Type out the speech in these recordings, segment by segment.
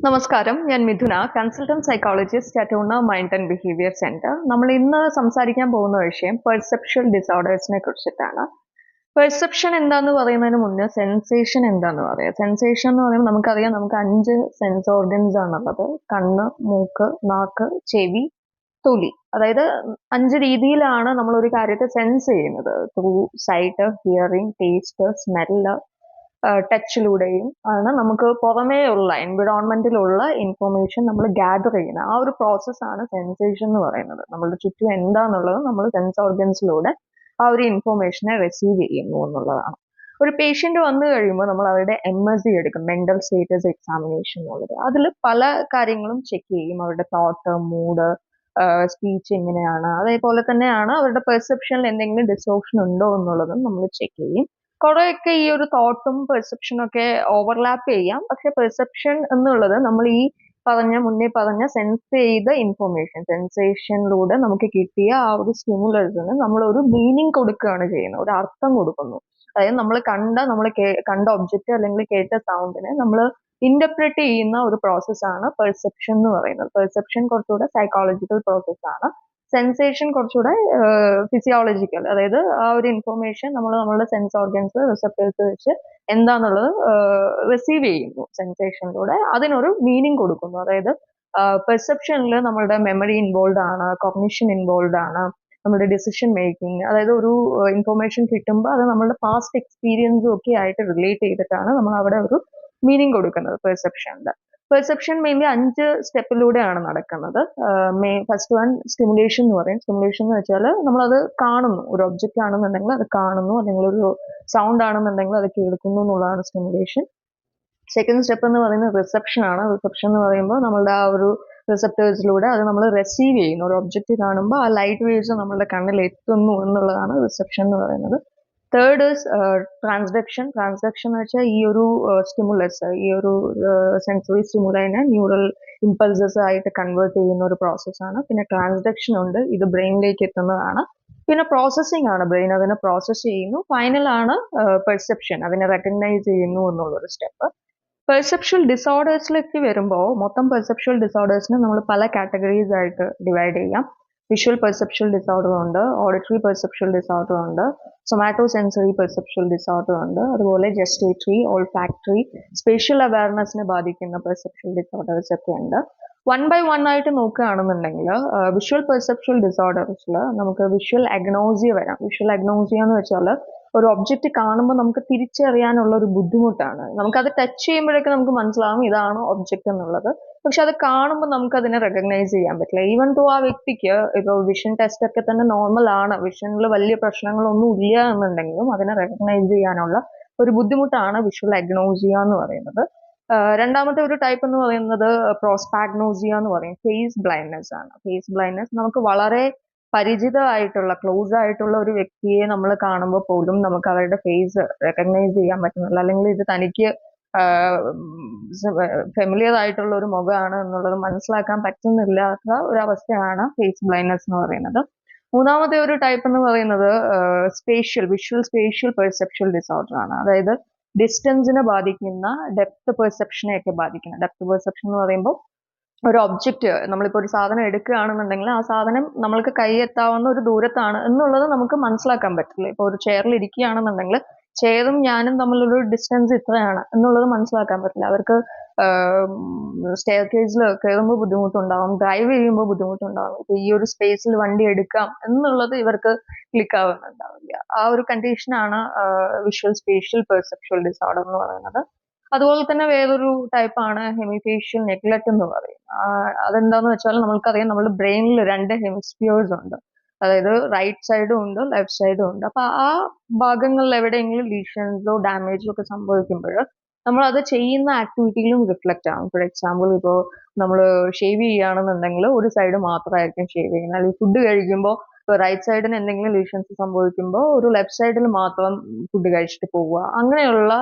നമസ്കാരം, ഞാൻ Mithuna, consultant psychologist at Unna mind and behaviour centre. നമ്മൾ ഇന്ന് സംസാരിക്കാൻ പോകുന്ന വിഷയം പെർസെപ്ഷൻ ഡിസോർഡേഴ്സിനെ കുറിച്ചിട്ടാണ്. പെർസെപ്ഷൻ എന്താന്ന് പറയുന്നതിന് മുന്നേ സെൻസേഷൻ എന്താന്ന് പറയാം. സെൻസേഷൻ എന്ന് പറയുമ്പോൾ നമുക്കറിയാം, നമുക്ക് 5 സെൻസ് ഓർഗൻസ് ആണുള്ളത്. കണ്ണ്, മൂക്ക്, നാക്ക്, ചെവി, തൊലി. അതായത് 5 രീതിയിലാണ് നമ്മൾ ഒരു കാര്യത്തെ സെൻസ് ചെയ്യുന്നത്. Through sight, hearing, taste, smell, ടച്ചിലൂടെയും ആണ് നമുക്ക് പുറമേ ഉള്ള എൻവിറോൺമെന്റിലുള്ള ഇൻഫർമേഷൻ നമ്മൾ ഗ്യാദർ ചെയ്യുന്നത്. ആ ഒരു പ്രോസസ്സാണ് സെൻസേഷൻ എന്ന് പറയുന്നത്. നമ്മളുടെ ചുറ്റും എന്താണെന്നുള്ളത് നമ്മൾ സെൻസ് ഓർഗൻസിലൂടെ ആ ഒരു ഇൻഫർമേഷനെ റിസീവ് ചെയ്യുന്നു എന്നുള്ളതാണ്. ഒരു പേഷ്യന്റ് വന്നു കഴിയുമ്പോൾ നമ്മൾ അവരുടെ MSE എടുക്കും, മെന്റൽ സ്റ്റേറ്റസ് എക്സാമിനേഷൻ എന്നുള്ളത്. അതിൽ പല കാര്യങ്ങളും ചെക്ക് ചെയ്യും. അവരുടെ തോട്ട്, മൂഡ്, സ്പീച്ച് എങ്ങനെയാണ്, അതേപോലെ തന്നെയാണ് അവരുടെ പെർസെപ്ഷനിൽ എന്തെങ്കിലും ഡിസ്റ്റോർഷൻ ഉണ്ടോ എന്നുള്ളതും നമ്മൾ ചെക്ക് ചെയ്യും. കുറെയൊക്കെ ഈ ഒരു തോട്ടും പെർസെപ്ഷനും ഒക്കെ ഓവർലാപ്പ് ചെയ്യാം. പക്ഷെ പെർസെപ്ഷൻ എന്നുള്ളത് നമ്മൾ ഈ മുന്നേ പറഞ്ഞ സെൻസ് ചെയ്ത ഇൻഫർമേഷൻ, സെൻസേഷനിലൂടെ നമുക്ക് കിട്ടിയ ആ ഒരു സ്റ്റിമുലസിന് നമ്മൾ ഒരു മീനിങ് കൊടുക്കുകയാണ് ചെയ്യുന്നത്, ഒരു അർത്ഥം കൊടുക്കുന്നു. അതായത് നമ്മൾ കണ്ട ഒബ്ജക്റ്റ് അല്ലെങ്കിൽ കേട്ട സൗണ്ടിനെ നമ്മൾ ഇന്റർപ്രറ്റ് ചെയ്യുന്ന ഒരു പ്രോസസ്സാണ് പെർസെപ്ഷൻ എന്ന് പറയുന്നത്. പെർസെപ്ഷൻ കുറച്ചുകൂടെ സൈക്കോളജിക്കൽ പ്രോസസ്സാണ്. സെൻസേഷൻ കുറച്ചുകൂടെ ഫിസിയോളജിക്കൽ. അതായത് ആ ഒരു ഇൻഫർമേഷൻ നമ്മളുടെ സെൻസ് ഓർഗൻസ്, റിസപ്റ്റേഴ്സ് വെച്ച് എന്താന്നുള്ളത് റിസീവ് ചെയ്യുന്നു സെൻസേഷനിലൂടെ. അതിനൊരു മീനിങ് കൊടുക്കുന്നു. അതായത് പെർസെപ്ഷനിൽ നമ്മളുടെ മെമ്മറി ഇൻവോൾവ് ആണ്, കോഗ്നിഷൻ ഇൻവോൾവ് ആണ്, നമ്മുടെ ഡിസിഷൻ മേക്കിംഗ്. അതായത് ഒരു ഇൻഫർമേഷൻ കിട്ടുമ്പോൾ അത് നമ്മളുടെ പാസ്റ്റ് എക്സ്പീരിയൻസും ഒക്കെ ആയിട്ട് റിലേറ്റ് ചെയ്തിട്ടാണ് നമ്മൾ അവിടെ ഒരു മീനിങ് കൊടുക്കുന്നത് പെർസെപ്ഷനിൽ. പെർസെപ്ഷൻ മെയിൻലി 5 സ്റ്റെപ്പിലൂടെയാണ് നടക്കുന്നത്. ഫസ്റ്റ് വൺ സ്റ്റിമുലേഷൻ എന്ന് പറയും. സ്റ്റിമുലേഷൻ എന്ന് വെച്ചാൽ നമ്മളത് കാണുന്നു. ഒരു ഒബ്ജക്റ്റ് ആണെന്നുണ്ടെങ്കിൽ അത് കാണുന്നു, അല്ലെങ്കിൽ ഒരു സൗണ്ട് ആണെന്നുണ്ടെങ്കിൽ അത് കേൾക്കുന്നു എന്നുള്ളതാണ് സ്റ്റിമുലേഷൻ. സെക്കൻഡ് സ്റ്റെപ്പ് എന്ന് പറയുന്നത് റിസപ്ഷൻ ആണ്. റിസപ്ഷൻ എന്ന് പറയുമ്പോൾ നമ്മളുടെ ആ ഒരു റിസപ്റ്റേഴ്സിലൂടെ അത് നമ്മൾ റിസീവ് ചെയ്യുന്നു. ഒരു ഒബ്ജക്റ്റ് കാണുമ്പോൾ ആ ലൈറ്റ് വേവ്സ് നമ്മളുടെ കണ്ണിൽ എത്തുന്നു എന്നുള്ളതാണ് റിസപ്ഷൻ എന്ന് പറയുന്നത്. Third is transduction. ട്രാൻസ്ഡക്ഷൻ എന്ന് വെച്ചാൽ ഈ ഒരു സ്റ്റിമുലസ്, ഈ ഒരു സെൻസറി സ്റ്റിമുലൈനെ ന്യൂറൽ ഇമ്പൾസസ് ആയിട്ട് കൺവേർട്ട് ചെയ്യുന്ന ഒരു പ്രോസസ്സാണ്. പിന്നെ ട്രാൻസ്ഡക്ഷൻ ഉണ്ട്, ഇത് ബ്രെയിനിലേക്ക് എത്തുന്നതാണ്. പിന്നെ പ്രോസസ്സിംഗ് ആണ്, ബ്രെയിൻ അതിനെ പ്രോസസ്സ് ചെയ്യുന്നു. ഫൈനൽ ആണ് പെർസെപ്ഷൻ, അതിനെ റെക്കഗ്നൈസ് ചെയ്യുന്നു എന്നുള്ളൊരു സ്റ്റെപ്പ്. പെർസെപ്ഷൻ ഡിസോർഡേഴ്സിലേക്ക് വരുമ്പോൾ മൊത്തം പെർസെപ്ഷൻ ഡിസോർഡേഴ്സിനെ നമ്മൾ പല കാറ്റഗറീസ് ആയിട്ട് ഡിവൈഡ് ചെയ്യാം. വിഷ്വൽ പെർസെപ്ഷൻ ഡിസോർഡർ ഉണ്ട്, ഓഡിറ്ററി പെർസെപ്ഷൻ ഡിസോർഡർ ഉണ്ട്, സൊമാറ്റോ സെൻസറി പെർസെപ്ഷൻ ഡിസോർഡർ ഉണ്ട്, അതുപോലെ ജസ്റ്റേറ്ററി, ഓൾഫാക്ടറി, സ്പേഷ്യൽ അവയർനെസ്സിനെ ബാധിക്കുന്ന പെർസെപ്ഷൻ ഡിസോർഡേഴ്സ് ഒക്കെ ഉണ്ട്. 1 by 1 ആയിട്ട് നോക്കുകയാണെന്നുണ്ടെങ്കിൽ വിഷ്വൽ പെർസെപ്ഷൻ ഡിസോർഡേഴ്സിൽ നമുക്ക് വിഷ്വൽ അഗ്നോസിയ വരാം. വിഷ്വൽ അഗ്നോസിയ എന്ന് വെച്ചാൽ ഒരു ഒബ്ജക്റ്റ് കാണുമ്പോൾ നമുക്ക് തിരിച്ചറിയാനുള്ള ഒരു ബുദ്ധിമുട്ടാണ്. നമുക്കത് ടച്ച് ചെയ്യുമ്പോഴൊക്കെ നമുക്ക് മനസ്സിലാവും ഇതാണ് ഒബ്ജക്റ്റ് എന്നുള്ളത്. പക്ഷെ അത് കാണുമ്പോൾ നമുക്ക് അതിനെ റെക്കഗ്നൈസ് ചെയ്യാൻ പറ്റില്ല. ഈവൻ ടു ആ വ്യക്തിക്ക് ഇപ്പോൾ വിഷൻ ടെസ്റ്റ് ഒക്കെ തന്നെ നോർമൽ ആണ്, വിഷനിൽ വലിയ പ്രശ്നങ്ങളൊന്നും ഇല്ല എന്നുണ്ടെങ്കിലും അതിനെ റെക്കഗ്നൈസ് ചെയ്യാനുള്ള ഒരു ബുദ്ധിമുട്ടാണ് വിഷ്വൽ അഗ്നോസിയ എന്ന് പറയുന്നത്. രണ്ടാമത്തെ ഒരു ടൈപ്പ് എന്ന് പറയുന്നത് പ്രോസ്പാഗ്നോസിയ എന്ന് പറയും. ഫേസ് ബ്ലൈൻഡ്നെസ് ആണ്. ഫേസ് ബ്ലൈൻഡ്നെസ് നമുക്ക് വളരെ പരിചിതമായിട്ടുള്ള, ക്ലോസ് ആയിട്ടുള്ള ഒരു വ്യക്തിയെ നമ്മൾ കാണുമ്പോൾ പോലും നമുക്ക് അവരുടെ ഫേസ് റെക്കഗ്നൈസ് ചെയ്യാൻ പറ്റുന്നില്ല, അല്ലെങ്കിൽ ഇത് തനിക്ക് ഫെമിലിയർ ആയിട്ടുള്ള ഒരു മുഖമാണ് എന്നുള്ളത് മനസ്സിലാക്കാൻ പറ്റുന്നില്ലാത്ത ഒരു അവസ്ഥയാണ് ഫേസ് ബ്ലൈൻഡ്നെസ് എന്ന് പറയുന്നത്. മൂന്നാമത്തെ ഒരു ടൈപ്പ് എന്ന് പറയുന്നത് വിഷ്വൽ സ്പേഷ്യൽ പെർസെപ്ഷൻ ഡിസോർഡർ ആണ്. അതായത് ഡിസ്റ്റൻസിനെ ബാധിക്കുന്ന, ഡെപ്ത് പെർസെപ്ഷനെ ഒക്കെ ബാധിക്കുന്ന. ഡെപ്ത് പെർസെപ്ഷൻ എന്ന് പറയുമ്പോൾ ഒരു ഒബ്ജക്റ്റ്, നമ്മളിപ്പോൾ ഒരു സാധനം എടുക്കുകയാണെന്നുണ്ടെങ്കിൽ ആ സാധനം നമ്മൾക്ക് കൈയെത്താവുന്ന ഒരു ദൂരത്താണ് എന്നുള്ളത് നമുക്ക് മനസ്സിലാക്കാൻ പറ്റില്ല. ഇപ്പോൾ ഒരു ചെയറിൽ ഇരിക്കുകയാണെന്നുണ്ടെങ്കിൽ ചെയറും ഞാനും തമ്മിലൊരു ഡിസ്റ്റൻസ് ഇത്രയാണ് എന്നുള്ളത് മനസ്സിലാക്കാൻ പറ്റില്ല. അവർക്ക് സ്റ്റെയർ കേസിൽ കയറുമ്പോൾ ബുദ്ധിമുട്ടുണ്ടാവും, ഡ്രൈവ് ചെയ്യുമ്പോൾ ബുദ്ധിമുട്ടുണ്ടാവും. ഇപ്പൊ ഈ ഒരു സ്പേസിൽ വണ്ടി എടുക്കാം എന്നുള്ളത് ഇവർക്ക് ക്ലിക്ക് ആവുന്നുണ്ടാവില്ല. ആ ഒരു കണ്ടീഷനാണ് വിഷ്വൽ സ്പേഷ്യൽ പെർസെപ്ഷൻ ഡിസോർഡർ എന്ന് പറയുന്നത്. അതുപോലെ തന്നെ വേറൊരു ടൈപ്പാണ് ഹെമിഫേഷ്യൽ നെഗ്ലക്ട് എന്ന് പറയും. അതെന്താന്ന് വെച്ചാൽ നമ്മൾക്കറിയാം, നമ്മുടെ ബ്രെയിനിൽ 2 ഹെമിസ്ഫിയേഴ്സ് ഉണ്ട്. അതായത് റൈറ്റ് സൈഡും ഉണ്ട്, ലെഫ്റ്റ് സൈഡും ഉണ്ട്. അപ്പൊ ആ ഭാഗങ്ങളിൽ എവിടെയെങ്കിലും ലീഷൻസോ ഡാമേജോ ഒക്കെ സംഭവിക്കുമ്പോൾ നമ്മൾ അത് ചെയ്യുന്ന ആക്ടിവിറ്റിയിലും റിഫ്ലക്റ്റ് ആവും. ഫോർ എക്സാമ്പിൾ, ഇപ്പോൾ നമ്മൾ ഷേവ് ചെയ്യുകയാണെന്നുണ്ടെങ്കിൽ ഒരു സൈഡ് മാത്രമായിരിക്കും ഷേവ് ചെയ്യുന്നത്. അല്ലെങ്കിൽ ഫുഡ് കഴിക്കുമ്പോൾ റൈറ്റ് സൈഡിന് എന്തെങ്കിലും ലീഷൻസ് സംഭവിക്കുമ്പോൾ ഒരു ലെഫ്റ്റ് സൈഡിൽ മാത്രം ഫുഡ് കഴിച്ചിട്ട് പോവുക. അങ്ങനെയുള്ള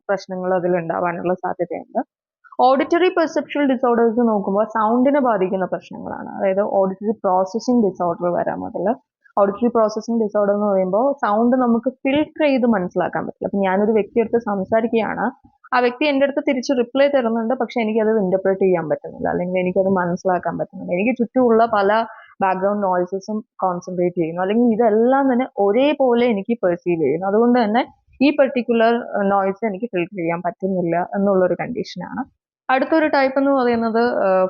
പ്രശ്നങ്ങൾ അതിൽ ഉണ്ടാവാനുള്ള സാധ്യതയുണ്ട്. ഓഡിറ്ററി പെർസെപ്ഷൻ ഡിസോർഡേഴ്സ് നോക്കുമ്പോൾ സൗണ്ടിനെ ബാധിക്കുന്ന പ്രശ്നങ്ങളാണ്. അതായത് ഓഡിറ്ററി പ്രോസസ്സിംഗ് ഡിസോർഡർ വരാം അതിൽ. ഓഡിറ്ററി പ്രോസസ്സിംഗ് ഡിസോർഡർ എന്ന് പറയുമ്പോൾ സൗണ്ട് നമുക്ക് ഫിൽട്ടർ ചെയ്ത് മനസ്സിലാക്കാൻ പറ്റില്ല. അപ്പൊ ഞാനൊരു വ്യക്തിയെടുത്ത് സംസാരിക്കുകയാണ്, ആ വ്യക്തി എൻ്റെ അടുത്ത് തിരിച്ച് റിപ്ലൈ തരുന്നുണ്ട്, പക്ഷെ എനിക്കത് ഇന്റർപ്രറ്റ് ചെയ്യാൻ പറ്റുന്നില്ല, അല്ലെങ്കിൽ എനിക്കത് മനസ്സിലാക്കാൻ പറ്റുന്നില്ല. എനിക്ക് ചുറ്റുമുള്ള പല ബാക്ക്ഗ്രൗണ്ട് നോയ്സസും കോൺസെൻട്രേറ്റ് ചെയ്യുന്നു, അല്ലെങ്കിൽ ഇതെല്ലാം തന്നെ ഒരേപോലെ എനിക്ക് പെർസീവ് ചെയ്യുന്നു. അതുകൊണ്ട് തന്നെ ഈ പെർട്ടിക്കുലർ നോയ്സ് എനിക്ക് ഫിൽട്ടർ ചെയ്യാൻ പറ്റുന്നില്ല എന്നുള്ളൊരു കണ്ടീഷനാണ്. അടുത്തൊരു ടൈപ്പ് എന്ന് പറയുന്നത്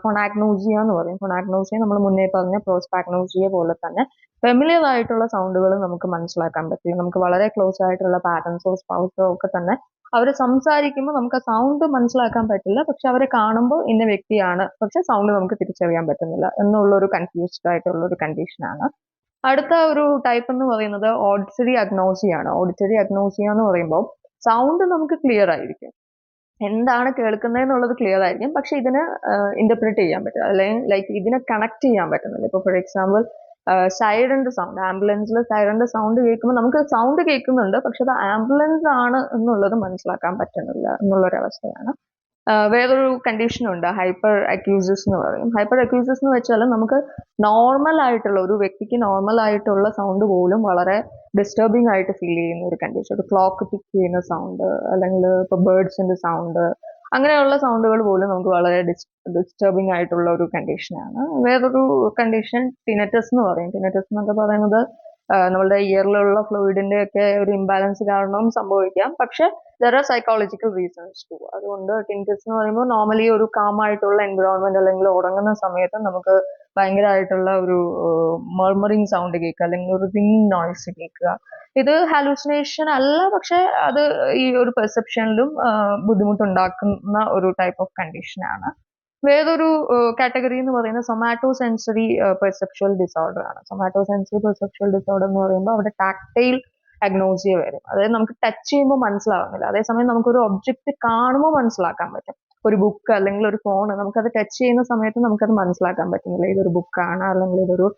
ഫൊണാഗ്നോസിയ എന്ന് പറയും. ഫൊണാഗ്നോസിയ നമ്മൾ മുന്നേ പറഞ്ഞ പ്രോസ്പാഗ്നോസിയ പോലെ തന്നെ ഫെമിലിയർ ആയിട്ടുള്ള സൗണ്ടുകൾ നമുക്ക് മനസ്സിലാക്കാൻ പറ്റില്ല. നമുക്ക് വളരെ ക്ലോസ് ആയിട്ടുള്ള പാരന്റ്സോ സ്പൗസോ ഒക്കെ തന്നെ അവർ സംസാരിക്കുമ്പോൾ നമുക്ക് ആ സൗണ്ട് മനസ്സിലാക്കാൻ പറ്റില്ല, പക്ഷെ അവരെ കാണുമ്പോൾ ഇന്ന വ്യക്തിയാണ്, പക്ഷെ സൗണ്ട് നമുക്ക് തിരിച്ചറിയാൻ പറ്റുന്നില്ല എന്നുള്ള ഒരു കൺഫ്യൂസ്ഡ് ആയിട്ടുള്ള ഒരു കണ്ടീഷനാണ്. അടുത്ത ഒരു ടൈപ്പ് എന്ന് പറയുന്നത് ഓഡിറ്ററി അഗ്നോസിയ ആണ്. ഓഡിറ്ററി അഗ്നോസിയ എന്ന് പറയുമ്പോൾ സൗണ്ട് നമുക്ക് ക്ലിയർ ആയിരിക്കും, എന്താണ് കേൾക്കുന്നത് എന്നുള്ളത് ക്ലിയർ ആയിരിക്കും, പക്ഷെ ഇതിനെ ഇന്റർപ്രിറ്റ് ചെയ്യാൻ പറ്റും, അല്ലെങ്കിൽ ലൈക്ക് ഇതിനെ കണക്ട് ചെയ്യാൻ പറ്റുന്നില്ല. ഇപ്പോൾ ഫോർ എക്സാമ്പിൾ സൈറന്റെ സൗണ്ട്, ആംബുലൻസിൽ സൈറന്റെ സൗണ്ട് കേൾക്കുമ്പോൾ നമുക്ക് സൗണ്ട് കേൾക്കുന്നുണ്ട്, പക്ഷെ അത് ആംബുലൻസ് ആണ് എന്നുള്ളത് മനസ്സിലാക്കാൻ പറ്റുന്നില്ല എന്നുള്ളൊരവസ്ഥയാണ്. വേറൊരു കണ്ടീഷനുണ്ട്, ഹൈപ്പർ അക്യൂസിസ് എന്ന് പറയും. ഹൈപ്പർ അക്യൂസിസ് എന്ന് വെച്ചാൽ നമുക്ക് നോർമൽ ആയിട്ടുള്ള ഒരു വ്യക്തിക്ക് നോർമൽ ആയിട്ടുള്ള സൗണ്ട് പോലും വളരെ ഡിസ്റ്റർബിംഗ് ആയിട്ട് ഫീൽ ചെയ്യുന്ന ഒരു കണ്ടീഷൻ. ഒരു ക്ലോക്ക് ടിക്ക് ചെയ്യുന്ന സൗണ്ട്, അല്ലെങ്കിൽ ഇപ്പോൾ ബേർഡ്സിന്റെ സൗണ്ട്, അങ്ങനെയുള്ള സൗണ്ടുകൾ പോലും നമുക്ക് വളരെ ഡിസ്റ്റർബിംഗ് ആയിട്ടുള്ള ഒരു കണ്ടീഷനാണ്. വേറൊരു കണ്ടീഷൻ ടിനറ്റസ് എന്ന് പറയും. ടിനറ്റസ് എന്നൊക്കെ പറയുന്നത് നമ്മളുടെ ഇയറിലുള്ള ഫ്ലൂയിഡിന്റെ ഒക്കെ ഒരു ഇംബാലൻസ് കാരണവും സംഭവിക്കാം, പക്ഷെ there are psychological reasons too. അതുകൊണ്ട് ടിനറ്റസ് എന്ന് പറയുമ്പോൾ നോർമലി ഒരു കാം ആയിട്ടുള്ള എൻവിറോൺമെന്റ്, അല്ലെങ്കിൽ ഉറങ്ങുന്ന സമയത്ത് നമുക്ക് ഭയങ്കരമായിട്ടുള്ള ഒരു മർമറിങ് സൗണ്ട് കേൾക്കുക, അല്ലെങ്കിൽ ഒരു റിംഗ് നോയ്സ് കേൾക്കുക. ഇത് ഹാലൂസിനേഷൻ അല്ല, പക്ഷെ അത് ഈ ഒരു പെർസെപ്ഷനിലും ബുദ്ധിമുട്ടുണ്ടാക്കുന്ന ഒരു ടൈപ്പ് ഓഫ് കണ്ടീഷനാണ്. വേറൊരു കാറ്റഗറി എന്ന് പറയുന്നത് സൊമാറ്റോ സെൻസറി പെർസെപ്ച്വൽ ഡിസോർഡർ ആണ്. സൊമാറ്റോ സെൻസറി പെർസെപ്ച്വൽ ഡിസോർഡർ എന്ന് പറയുമ്പോൾ അവിടെ ടാക്ടൈൽ അഗ്നോസിയ വരും. അതായത് നമുക്ക് ടച്ച് ചെയ്യുമ്പോൾ മനസ്സിലാവുന്നില്ല, അതേസമയം നമുക്കൊരു ഒബ്ജക്റ്റ് കാണുമ്പോൾ മനസ്സിലാക്കാൻ പറ്റും. ഒരു ബുക്ക് അല്ലെങ്കിൽ ഒരു ഫോൺ, നമുക്കത് ടച്ച് ചെയ്യുന്ന സമയത്ത് നമുക്കത് മനസ്സിലാക്കാൻ പറ്റുന്നില്ല, ഇതൊരു ബുക്കാണ് അല്ലെങ്കിൽ ഇതൊരു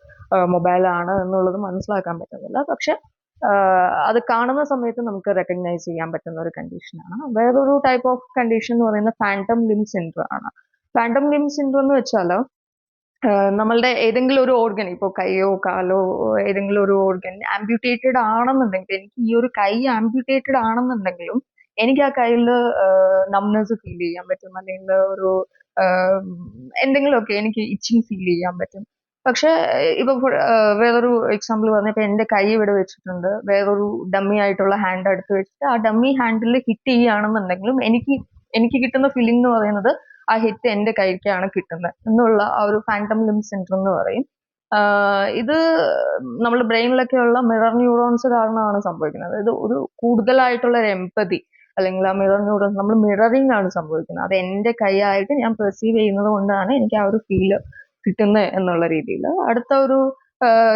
മൊബൈലാണ് എന്നുള്ളത് മനസ്സിലാക്കാൻ പറ്റുന്നില്ല, പക്ഷെ അത് കാണുന്ന സമയത്ത് നമുക്ക് റെക്കഗ്നൈസ് ചെയ്യാൻ പറ്റുന്ന ഒരു കണ്ടീഷനാണ്. വേറൊരു ടൈപ്പ് ഓഫ് കണ്ടീഷൻ എന്ന് പറയുന്നത് ഫാൻറ്റം ലിം സിൻഡ്രോം ആണ്. ഫാൻറ്റം ലിം സിൻഡ്രോം എന്ന് വെച്ചാൽ നമ്മളുടെ ഏതെങ്കിലും ഒരു ഓർഗൻ, ഇപ്പോൾ കൈയോ കാലോ ഏതെങ്കിലും ഒരു ഓർഗൻ ആംപ്യൂട്ടേറ്റഡ് ആണെന്നുണ്ടെങ്കിൽ, എനിക്ക് ഈ ഒരു കൈ ആംപ്യൂട്ടേറ്റഡ് ആണെന്നുണ്ടെങ്കിലും എനിക്ക് ആ കയ്യിൽ നംനെസ് ഫീൽ ചെയ്യാൻ പറ്റും, അല്ലെങ്കിൽ ഒരു എന്തെങ്കിലുമൊക്കെ എനിക്ക് ഇച്ചിങ് ഫീൽ ചെയ്യാൻ പറ്റും. പക്ഷെ ഇപ്പൊ വേറൊരു എക്സാമ്പിൾ പറഞ്ഞപ്പോ എന്റെ കൈ ഇവിടെ വെച്ചിട്ടുണ്ട്, വേറൊരു ഡമ്മി ആയിട്ടുള്ള ഹാൻഡ് അടുത്ത് വെച്ചിട്ട് ആ ഡമ്മി ഹാൻഡിൽ ഹിറ്റ് ചെയ്യുകയാണെന്നുണ്ടെങ്കിലും എനിക്ക് കിട്ടുന്ന ഫീലിംഗ് എന്ന് പറയുന്നത് ആ ഹിറ്റ് എന്റെ കൈക്കാണ് കിട്ടുന്നത് എന്നുള്ള ആ ഒരു ഫാൻറ്റം ലിം സിൻഡ്രോം എന്ന് പറയും. ഇത് നമ്മുടെ ബ്രെയിനിലൊക്കെ ഉള്ള മിറർ ന്യൂറോൺസ് കാരണമാണ് സംഭവിക്കുന്നത്. ഇത് ഒരു കൂടുതലായിട്ടുള്ള ഒരു എംപതി, അല്ലെങ്കിൽ ആ മിറർ ന്യൂറോൺസ്, നമ്മൾ മിററിംഗ് ആണ് സംഭവിക്കുന്നത്. അത് എന്റെ കൈയായിട്ട് ഞാൻ പെർസീവ് ചെയ്യുന്നത് കൊണ്ടാണ് എനിക്ക് ആ ഒരു ഫീല് കിട്ടുന്നത് എന്നുള്ള രീതിയിൽ. അടുത്ത ഒരു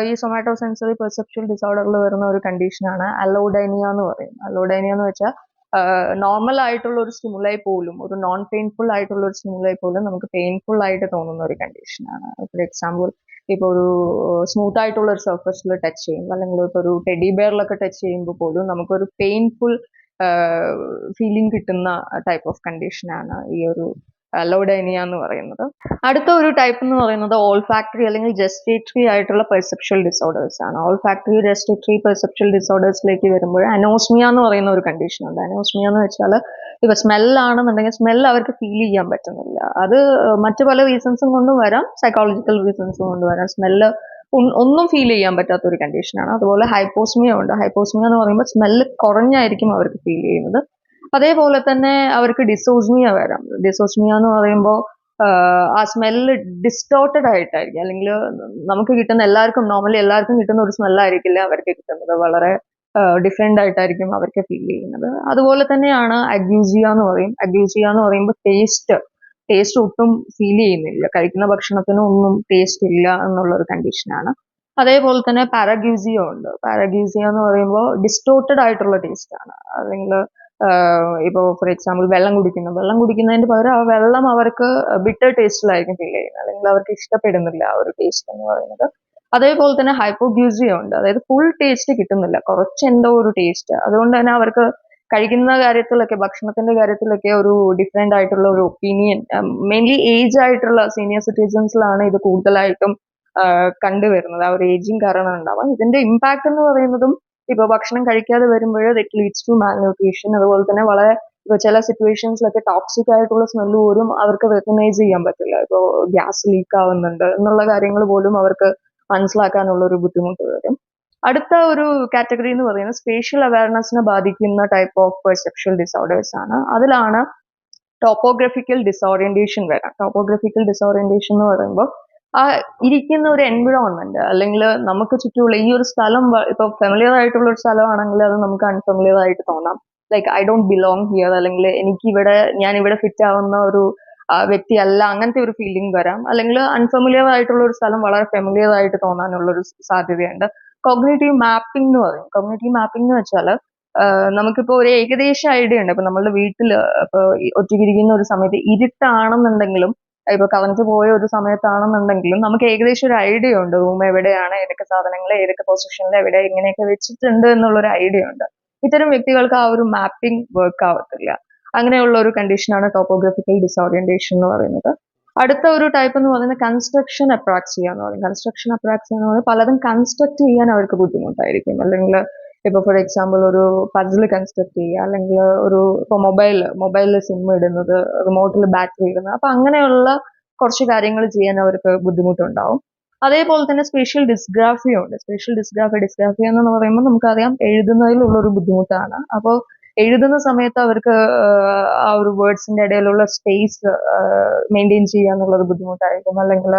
ഈ സൊമാറ്റോ സെൻസറി പെർസെപ്ച്വൽ ഡിസോർഡറിൽ വരുന്ന ഒരു കണ്ടീഷനാണ് അലോഡൈനിയ എന്ന് പറയും. അലോഡൈനിയ എന്ന് വെച്ചാൽ നോർമൽ ആയിട്ടുള്ള ഒരു സ്റ്റിമുലൈ പോലും, ഒരു നോൺ പെയിൻഫുൾ ആയിട്ടുള്ള ഒരു സ്റ്റിമുലൈ പോലും നമുക്ക് പെയിൻഫുൾ ആയിട്ട് തോന്നുന്ന ഒരു കണ്ടീഷനാണ്. ഫോർ എക്സാമ്പിൾ ഇപ്പോൾ ഒരു സ്മൂത്ത് ആയിട്ടുള്ള ഒരു സർഫസിൽ ടച്ച് ചെയ്യുമ്പോൾ, അല്ലെങ്കിൽ ഇപ്പോൾ ഒരു ടെഡി ബെയറിലൊക്കെ ടച്ച് ചെയ്യുമ്പോൾ പോലും നമുക്കൊരു പെയിൻഫുൾ ഫീലിംഗ് കിട്ടുന്ന ടൈപ്പ് ഓഫ് കണ്ടീഷനാണ് ഈ ഒരു അലോഡൈനിയ എന്ന് പറയുന്നത്. അടുത്ത ഒരു ടൈപ്പ് എന്ന് പറയുന്നത് ഓൾഫാക്ടറി അല്ലെങ്കിൽ ജസ്റ്റേറ്ററി ആയിട്ടുള്ള പെർസെപ്ച്വൽ ഡിസോർഡേഴ്സ് ആണ്. ഓൾഫാക്ടറി ജസ്റ്റേറ്ററി പെർസെപ്ച്വൽ ഡിസോർഡേഴ്സിലേക്ക് വരുമ്പോൾ അനോസ്മിയ എന്ന് പറയുന്ന ഒരു കണ്ടീഷൻ ഉണ്ട്. അനോസ്മിയ എന്ന് വെച്ചാൽ ഇപ്പൊ സ്മെല്ലാണെന്നുണ്ടെങ്കിൽ സ്മെൽ അവർക്ക് ഫീൽ ചെയ്യാൻ പറ്റുന്നില്ല. അത് മറ്റു പല റീസൺസും കൊണ്ടും വരാം, സൈക്കോളജിക്കൽ റീസൺസും കൊണ്ട് വരാം. സ്മെല്ല് ഒന്നും ഫീൽ ചെയ്യാൻ പറ്റാത്ത ഒരു കണ്ടീഷനാണ്. അതുപോലെ ഹൈപ്പോസ്മിയ ഉണ്ട്. ഹൈപ്പോസ്മിയ എന്ന് പറയുമ്പോൾ സ്മെല്ല് കുറഞ്ഞായിരിക്കും അവർക്ക് ഫീൽ ചെയ്യുന്നത്. അതേപോലെ തന്നെ അവർക്ക് ഡിസോസ്മിയ വരാം. ഡിസോസ്മിയ എന്ന് പറയുമ്പോൾ ആ സ്മെല്ല് ഡിസ്റ്റോർട്ടഡ് ആയിട്ടായിരിക്കും, അല്ലെങ്കിൽ നമുക്ക് കിട്ടുന്ന നോർമലി എല്ലാവർക്കും കിട്ടുന്ന ഒരു സ്മെല്ലായിരിക്കില്ല അവർക്ക് കിട്ടുന്നത്, വളരെ ഡിഫറെന്റ് ആയിട്ടായിരിക്കും അവർക്ക് ഫീൽ ചെയ്യുന്നത്. അതുപോലെ തന്നെയാണ് അഗ്യൂസിയ എന്ന് പറയും. അഗ്യൂസിയ എന്ന് പറയുമ്പോൾ ടേസ്റ്റ് ഒട്ടും ഫീൽ ചെയ്യുന്നില്ല, കഴിക്കുന്ന ഭക്ഷണത്തിന് ഒന്നും ടേസ്റ്റ് ഇല്ല എന്നുള്ള ഒരു കണ്ടീഷനാണ്. അതേപോലെ തന്നെ പാരഗ്യൂസിയ ഉണ്ട്. പാരഗ്യൂസിയ എന്ന് പറയുമ്പോൾ ഡിസ്റ്റോർട്ടഡ് ആയിട്ടുള്ള ടേസ്റ്റ് ആണ്. അല്ലെങ്കിൽ ഇപ്പോ ഫോർ എക്സാമ്പിൾ വെള്ളം കുടിക്കുന്നതിന് പകരം ആ വെള്ളം അവർക്ക് ബിറ്റർ ടേസ്റ്റിലായിരിക്കും ഫീൽ ചെയ്യുന്നത്, അല്ലെങ്കിൽ അവർക്ക് ഇഷ്ടപ്പെടുന്നില്ല ആ ഒരു ടേസ്റ്റ് എന്ന് പറയുന്നത്. അതേപോലെ തന്നെ ഹൈപ്പോഗ്യൂസിയ ഉണ്ട്. അതായത് ഫുൾ ടേസ്റ്റ് കിട്ടുന്നില്ല, കുറച്ച് എന്തോ ഒരു ടേസ്റ്റ്. അതുകൊണ്ട് തന്നെ അവർക്ക് കഴിക്കുന്ന കാര്യത്തിലൊക്കെ, ഭക്ഷണത്തിന്റെ കാര്യത്തിലൊക്കെ ഒരു ഡിഫറെന്റ് ആയിട്ടുള്ള ഒരു ഒപ്പീനിയൻ, മെയിൻലി ഏജ് ആയിട്ടുള്ള സീനിയർ സിറ്റിസൺസിലാണ് ഇത് കൂടുതലായിട്ടും കണ്ടുവരുന്നത്. ആ ഒരു ഏജിങ് കാരണം ഉണ്ടാവാം. ഇതിന്റെ ഇമ്പാക്ട് എന്ന് പറയുന്നതും ഇപ്പൊ ഭക്ഷണം കഴിക്കാതെ വരുമ്പോൾ it leads to malnutrition. അതുപോലെ തന്നെ വളരെ ഇപ്പൊ ചില സിറ്റുവേഷൻസിലൊക്കെ ടോക്സിക് ആയിട്ടുള്ള സ്മെല്ല് പോലും അവർക്ക് റെക്കഗ്നൈസ് ചെയ്യാൻ പറ്റില്ല. ഇപ്പൊ ഗ്യാസ് ലീക്ക് ആവുന്നുണ്ട് എന്നുള്ള കാര്യങ്ങൾ പോലും അവർക്ക് മനസ്സിലാക്കാനുള്ള ഒരു ബുദ്ധിമുട്ട് വരും. അടുത്ത ഒരു കാറ്റഗറി എന്ന് പറയുന്നത് സ്പേഷ്യൽ അവയർനെസ്സിനെ ബാധിക്കുന്ന ടൈപ്പ് ഓഫ് പെർസെപ്ഷ്യൽ ഡിസോർഡേഴ്സ് ആണ്. അതിലാണ് ടോപ്പോഗ്രഫിക്കൽ ഡിസോറിയന്റേഷൻ വരാം. ടോപ്പോഗ്രഫിക്കൽ ഡിസോറിയന്റേഷൻ എന്ന് പറയുമ്പോൾ ആ ഇരിക്കുന്ന ഒരു എൻവിറോൺമെന്റ് അല്ലെങ്കിൽ നമുക്ക് ചുറ്റുമുള്ള ഈ ഒരു സ്ഥലം ഇപ്പൊ ഫെമിലിയർ ആയിട്ടുള്ള ഒരു സ്ഥലമാണെങ്കിൽ അത് നമുക്ക് അൺഫെമിലിയർ ആയിട്ട് തോന്നാം. Like I don't belong here, അല്ലെങ്കിൽ ഞാൻ ഇവിടെ ഫിറ്റ് ആവുന്ന ഒരു വ്യക്തിയല്ല, അങ്ങനത്തെ ഒരു ഫീലിംഗ് വരാം. അല്ലെങ്കിൽ അൺഫെമിലിയർ ആയിട്ടുള്ള ഒരു സ്ഥലം വളരെ ഫെമിലിയർ ആയിട്ട് തോന്നാനുള്ള ഒരു സാധ്യതയുണ്ട്. കോഗ്നേറ്റീവ് മാപ്പിംഗ് എന്ന് പറയും. കോഗ്നേറ്റീവ് മാപ്പിംഗ് എന്ന് വെച്ചാൽ നമുക്കിപ്പോ ഒരു ഏകദേശ ഐഡിയ ഉണ്ട്. ഇപ്പൊ നമ്മളുടെ വീട്ടിൽ ഇപ്പൊ ഒറ്റയ്ക്കിരിക്കുന്ന ഒരു സമയത്ത് ഇരുട്ടാണെന്നുണ്ടെങ്കിലും ഇപ്പൊ കറന്റ് പോയ ഒരു സമയത്താണെന്നുണ്ടെങ്കിലും നമുക്ക് ഏകദേശം ഒരു ഐഡിയ ഉണ്ട് റൂം എവിടെയാണ്, ഏതൊക്കെ സാധനങ്ങൾ ഏതൊക്കെ പൊസിഷനിൽ എവിടെ എങ്ങനെയൊക്കെ വെച്ചിട്ടുണ്ട് എന്നുള്ളൊരു ഐഡിയ ഉണ്ട്. ഇത്തരം വ്യക്തികൾക്ക് ആ ഒരു മാപ്പിംഗ് വർക്ക് ആവത്തില്ല. അങ്ങനെയുള്ള ഒരു കണ്ടീഷനാണ് ടോപ്പോഗ്രഫിക്കൽ ഡിസോറിയന്റേഷൻ എന്ന് പറയുന്നത്. അടുത്ത ഒരു ടൈപ്പ് എന്ന് പറയുന്നത് കൺസ്ട്രക്ഷൻ അപ്രാക്സിയ എന്ന് പറയും. കൺസ്ട്രക്ഷൻ അപ്രാക്സിയ എന്ന് പറയുന്നത് പലതും കൺസ്ട്രക്ട് ചെയ്യാൻ അവർക്ക് ബുദ്ധിമുട്ടായിരിക്കും. അല്ലെങ്കിൽ ഇപ്പൊ ഫോർ എക്സാമ്പിൾ ഒരു പസിൽ കൺസ്ട്രക്ട് ചെയ്യുക, അല്ലെങ്കിൽ ഇപ്പൊ മൊബൈലിൽ സിം ഇടുന്നത്, റിമോട്ടിൽ ബാറ്ററി ഇടുന്നത്, അപ്പൊ അങ്ങനെയുള്ള കുറച്ച് കാര്യങ്ങൾ ചെയ്യാൻ അവർക്ക് ബുദ്ധിമുട്ടുണ്ടാവും. അതേപോലെ തന്നെ സ്പേഷ്യൽ ഡിസ്ഗ്രാഫിയ ഉണ്ട്. സ്പേഷ്യൽ ഡിസ്ഗ്രാഫിയ എന്ന് പറയുമ്പോൾ നമുക്കറിയാം എഴുതുന്നതിലുള്ള ഒരു ബുദ്ധിമുട്ടാണ്. അപ്പോൾ എഴുതുന്ന സമയത്ത് അവർക്ക് ആ ഒരു വേർഡ്സിന്റെ ഇടയിലുള്ള സ്പേസ് മെയിൻറ്റെയിൻ ചെയ്യുക എന്നുള്ളത് ബുദ്ധിമുട്ടായിരിക്കും. അല്ലെങ്കിൽ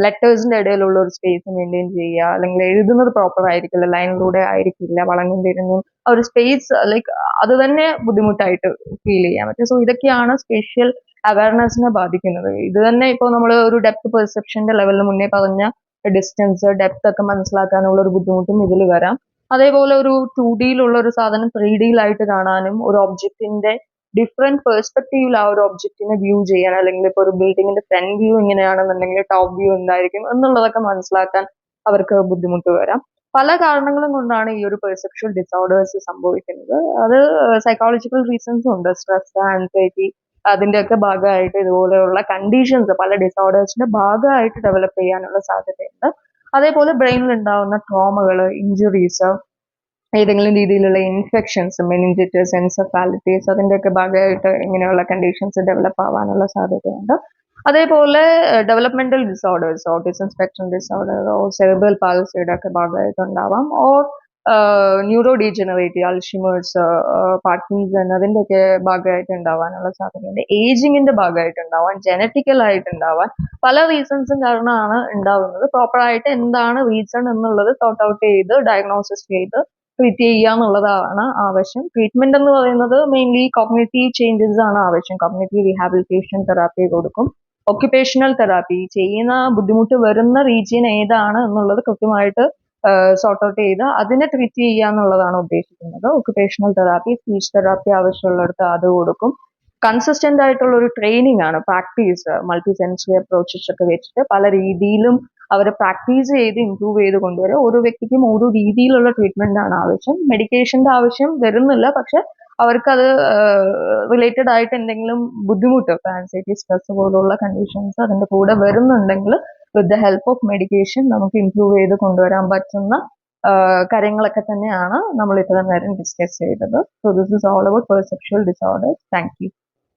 ലെറ്റേഴ്സിന്റെ ഇടയിലുള്ള ഒരു സ്പേസ് മെയിൻറ്റെയിൻ ചെയ്യുക, അല്ലെങ്കിൽ എഴുതുന്നത് പ്രോപ്പർ ആയിരിക്കില്ല, ലൈനിലൂടെ ആയിരിക്കില്ല, വളഞ്ഞും തിരിഞ്ഞും ആ ഒരു സ്പേസ് ലൈക്ക് അത് തന്നെ ബുദ്ധിമുട്ടായിട്ട് ഫീൽ ചെയ്യാൻ പറ്റും. സോ ഇതൊക്കെയാണ് സ്പേഷ്യൽ അവയർനെസ്സിനെ ബാധിക്കുന്നത്. ഇത് തന്നെ ഇപ്പോൾ നമ്മൾ ഒരു ഡെപ്ത് പെർസെപ്ഷന്റെ ലെവലിൽ മുന്നേ പറഞ്ഞ ഡിസ്റ്റൻസ് ഡെപ്ത് ഒക്കെ മനസ്സിലാക്കാനുള്ള ഒരു ബുദ്ധിമുട്ടും ഇതിൽ വരാം. അതേപോലെ ഒരു 2Dയിലുള്ള ഒരു സാധനം 3Dയിലായിട്ട് കാണാനും, ഒരു ഒബ്ജക്റ്റിന്റെ ഡിഫറെന്റ് പെർസ്പെക്റ്റീവിൽ ആ ഒരു ഒബ്ജക്റ്റിനെ വ്യൂ ചെയ്യാൻ, അല്ലെങ്കിൽ ഇപ്പൊ ഒരു ബിൽഡിങ്ങിന്റെ ഫ്രണ്ട് വ്യൂ ഇങ്ങനെയാണെന്നുണ്ടെങ്കിൽ ടോപ്പ് വ്യൂ എന്തായിരിക്കും എന്നുള്ളതൊക്കെ മനസ്സിലാക്കാൻ അവർക്ക് ബുദ്ധിമുട്ട് വരാം. പല കാരണങ്ങളും കൊണ്ടാണ് ഈ ഒരു പെർസെപ്ച്വൽ ഡിസോർഡേഴ്സ് സംഭവിക്കുന്നത്. അത് സൈക്കോളജിക്കൽ റീസൺസും ഉണ്ട്. സ്ട്രെസ്, ആൻസൈറ്റി, അതിന്റെയൊക്കെ ഭാഗമായിട്ട് ഇതുപോലെയുള്ള കണ്ടീഷൻസ് പല ഡിസോർഡേഴ്സിന്റെ ഭാഗമായിട്ട് ഡെവലപ്പ് ചെയ്യാനുള്ള സാധ്യതയുണ്ട്. അതേപോലെ ബ്രെയിനിൽ ഉണ്ടാവുന്ന ട്രോമകൾ, ഇഞ്ചുറീസ്, ഏതെങ്കിലും രീതിയിലുള്ള ഇൻഫെക്ഷൻസ്, മെനിഞ്ചിറ്റിസ്, എൻസെഫാലിറ്റീസ്, അതിന്റെയൊക്കെ ഭാഗമായിട്ട് ഇങ്ങനെയുള്ള കണ്ടീഷൻസ് ഡെവലപ്പ് ആവാനുള്ള സാധ്യതയുണ്ട്. അതേപോലെ developmental disorders, autism spectrum disorder, cerebral പാൾസിയുടെ ഒക്കെ ഭാഗമായിട്ട് ഉണ്ടാവാം. Or neurodegenerative, Alzheimer's, Parkinson, അതിന്റെയൊക്കെ ഭാഗമായിട്ട് ഉണ്ടാവാനുള്ള സാധ്യതയുണ്ട്. ഏജിങ്ങിന്റെ ഭാഗമായിട്ട് ഉണ്ടാവാൻ, ജനറ്റിക്കൽ ആയിട്ട് ഉണ്ടാവാൻ, പല റീസൺസും കാരണമാണ് ഉണ്ടാവുന്നത്. പ്രോപ്പർ ആയിട്ട് എന്താണ് റീസൺ എന്നുള്ളത് സോർട്ട് ഔട്ട് ചെയ്ത് ഡയഗ്നോസിസ് ചെയ്ത് ട്രീറ്റ് ചെയ്യുക എന്നുള്ളതാണ് ആവശ്യം. ട്രീറ്റ്മെന്റ് എന്ന് പറയുന്നത് മെയിൻലി കോഗ്നിറ്റീവ് ചേഞ്ചസ് ആണ് ആവശ്യം. കോഗ്നിറ്റീവ് റീഹാബിലിറ്റേഷൻ തെറാപ്പി കൊടുക്കും. ഒക്യുപേഷണൽ തെറാപ്പി, ചെയ്യുന്ന ബുദ്ധിമുട്ട് വരുന്ന റീജിയൻ ഏതാണ് എന്നുള്ളത് കൃത്യമായിട്ട് സോർട്ട് ഔട്ട് ചെയ്ത് അതിനെ ട്രീറ്റ് ചെയ്യുക എന്നുള്ളതാണ് ഉദ്ദേശിക്കുന്നത്. ഒക്യുപേഷണൽ തെറാപ്പി, സ്പീച്ച് തെറാപ്പി ആവശ്യമുള്ളിടത്ത് അത് കൊടുക്കും. കൺസിസ്റ്റന്റ് ആയിട്ടുള്ള ഒരു ട്രെയിനിങ് ആണ്, പ്രാക്ടീസ്, മൾട്ടി സെൻസറി അപ്രോച്ചസ് ഒക്കെ വെച്ചിട്ട് പല രീതിയിലും അവരെ പ്രാക്ടീസ് ചെയ്ത് ഇംപ്രൂവ് ചെയ്ത് കൊണ്ടുവരിക. ഓരോ വ്യക്തിക്കും ഓരോ രീതിയിലുള്ള ട്രീറ്റ്മെന്റ് ആണ് ആവശ്യം. മെഡിക്കേഷന്റെ ആവശ്യം വരുന്നില്ല, പക്ഷെ അവർക്കത് റിലേറ്റഡ് ആയിട്ട് എന്തെങ്കിലും ബുദ്ധിമുട്ട്, ആൻസൈറ്റി, സ്ട്രെസ് പോലുള്ള കണ്ടീഷൻസ് അതിന്റെ കൂടെ വരുന്നുണ്ടെങ്കിൽ with the help of medication നമുക്ക് ഇംപ്രൂവ് ചെയ്ത് കൊണ്ടുവരാൻ പറ്റുന്ന കാര്യങ്ങളൊക്കെ തന്നെയാണ് നമ്മൾ ഇത്രയും നേരം ഡിസ്കസ് ചെയ്തത്. So this is all about perceptual disorders. Thank you.